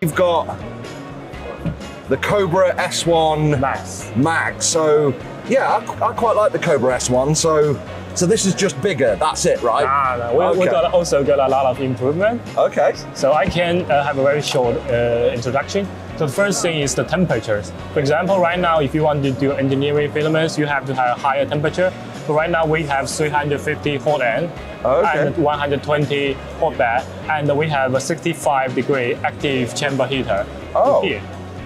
You've got the Kobra S1 Max. So yeah, I quite like the Kobra S1. So this is just bigger. That's it, right? No. We also got a lot of improvement. Okay. So I can have a very short introduction. So the first thing is the temperatures. For example, right now, if you want to do engineering filaments, you have to have a higher temperature. So right now we have 350 hot end and 120 hot bed, and we have a 65-degree active chamber heater here.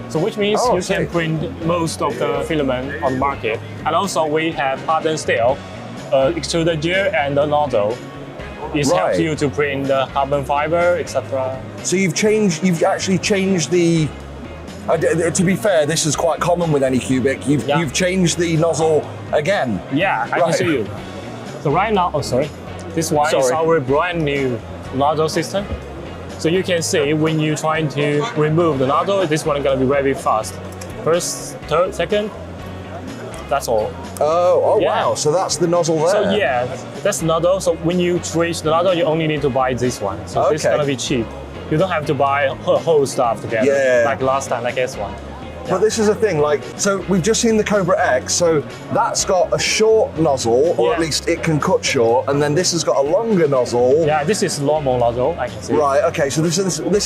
So which means you can print most of the filament on the market. And also we have hardened steel, extruder gear, and the nozzle. It helps you to print the carbon fiber, etc. So you've actually changed the. To be fair, this is quite common with Anycubic. You've changed the nozzle again. Yeah, I can show you. So right now, this one is our brand new nozzle system. So you can see when you're trying to remove the nozzle, this one is going to be very fast. First, third, second, that's all. Wow, so that's the nozzle there. So yeah, that's the nozzle. So when you switch the nozzle, you only need to buy this one. So this is going to be cheap. You don't have to buy whole stuff together, like last time, like S1. But this is a thing, so we've just seen the Kobra X, so that's got a short nozzle, or at least it can cut short, and then this has got a longer nozzle. Yeah, this is normal nozzle, I can see. Right, okay, so this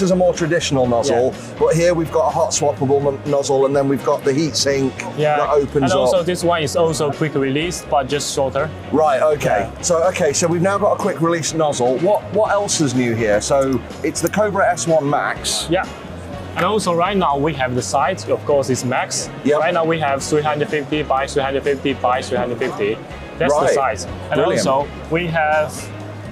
is a more traditional nozzle, but here we've got a hot swappable nozzle, and then we've got the heat sink that opens and up. also this one is also quick release, but just shorter. Right, okay. So we've now got a quick release nozzle. What else is new here? So it's the Kobra S1 Max. Yeah. And also right now we have the size, of course, it's max. Yep. Right now we have 350 by 350 by 350. That's the size. And also we have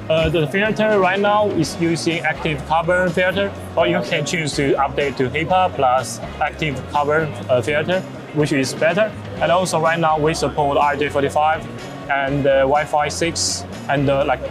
the filter right now is using active carbon filter, or you can choose to update to HEPA plus active carbon filter, which is better. And also right now we support RJ45 and Wi-Fi 6 and like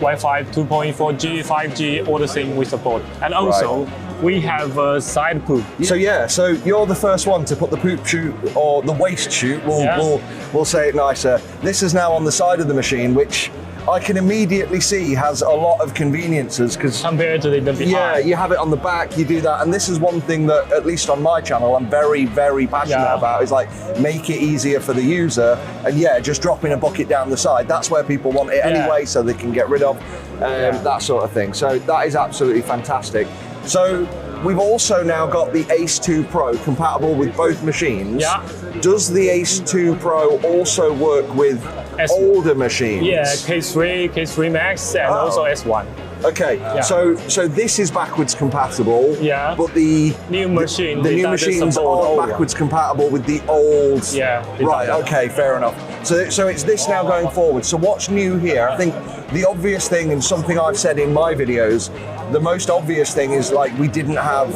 Wi-Fi 2.4G, 5G, all the things we support. And also we have a side poop. So you're the first one to put the poop chute or the waste chute. We'll say it nicer. This is now on the side of the machine, which I can immediately see has a lot of conveniences because compared to the behind. Yeah, you have it on the back, you do that, and this is one thing that, at least on my channel, I'm very, very passionate about. Is like make it easier for the user, and just dropping a bucket down the side. That's where people want it anyway, so they can get rid of that sort of thing. So that is absolutely fantastic. So we've also now got the Ace 2 Pro compatible with both machines. Yeah. Does the Ace 2 Pro also work with older machines? Yeah, K3, K3 Max, and also S1. Okay, so this is backwards compatible. Yeah. But the new machine, the new machines aren't backwards compatible with the old. Yeah. Right. Okay. Fair enough. So it's this now going forward. So what's new here? I think the obvious thing, and something I've said in my videos, the most obvious thing is like we didn't have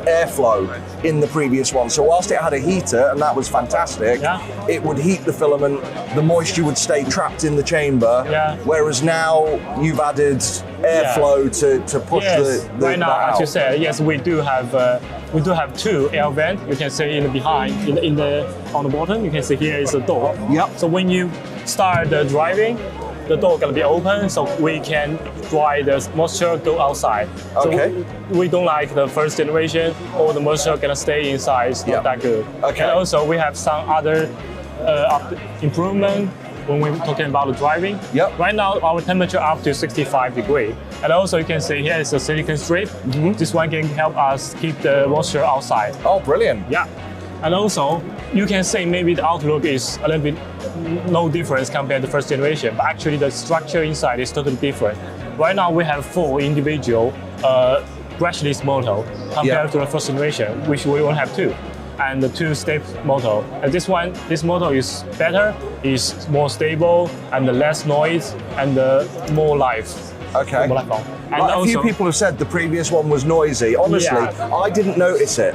airflow in the previous one. So whilst it had a heater, and that was fantastic, it would heat the filament, the moisture would stay trapped in the chamber, whereas now you've added airflow to push the right now, out. as you said, yes, we do have two air vents. You can see in the behind, on the bottom, you can see here is the door. Yep. So when you start the driving, the door gonna be open, so we can dry the moisture go outside. So we don't like the first generation, or the moisture gonna stay inside. It's not that good. Okay. And also we have some other improvement when we're talking about the driving. Yep. Right now our temperature up to 65 degrees. And also you can see here is a silicone strip. This one can help us keep the moisture outside. Oh, brilliant. Yeah. And also you can say maybe the outlook is a little bit no difference compared to first generation, but actually the structure inside is totally different. Right now we have 4 individual brushless motor compared to the first generation, which we only have 2. And the 2-step motor. And this motor is better, is more stable, and less noise, and more life. Okay. And a few people have said the previous one was noisy. Honestly, I didn't notice it.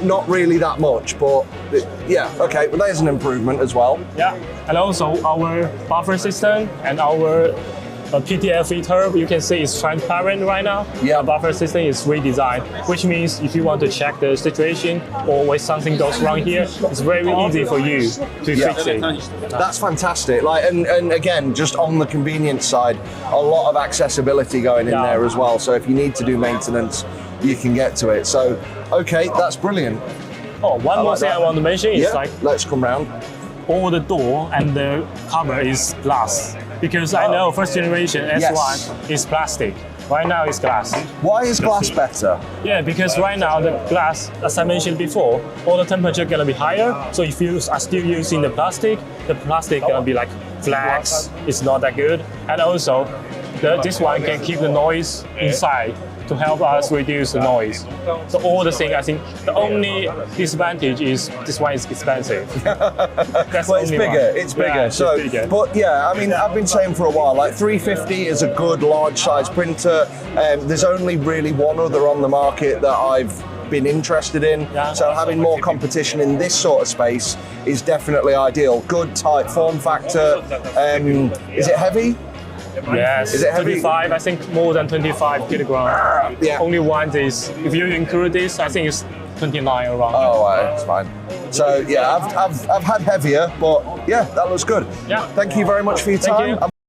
Not really that much, but okay, well there's an improvement as well. Yeah, and also our buffer system and our PTL filter, you can see it's transparent right now. Yeah. The buffer system is redesigned, which means if you want to check the situation or when something goes wrong here, it's very easy for you to fix it. That's fantastic. And again, just on the convenience side, a lot of accessibility going in there as well. So if you need to do maintenance, you can get to it. So, okay, that's brilliant. Oh, one more like thing that. I want to mention is Yeah, like let's come round. all the door and the cover is glass. Because I know first generation S1 is plastic. Right now it's glass. Why is glass better? Yeah, because right now the glass, as I mentioned before, all the temperature gonna be higher. So if you are still using the plastic gonna be like flax. It's not that good. And also, this one can keep the noise inside to help us reduce the noise. So all the thing, I think the only disadvantage is this one is expensive. That's Well, it's the only bigger. one. It's bigger. Yeah, So, it's bigger. but yeah, I mean, I've been saying for a while, like 350 is a good large size printer. There's only really one other on the market that I've been interested in. Yeah. So having more competition in this sort of space is definitely ideal. Good tight form factor. Is it heavy? Yes, Is it heavy? 25, I think more than 25 kilograms. Yeah. Only one is, if you include this, I think it's 29 around. Oh, it's fine. So yeah, I've had heavier, but yeah, that looks good. Yeah. Thank you very much for your Thank time. you.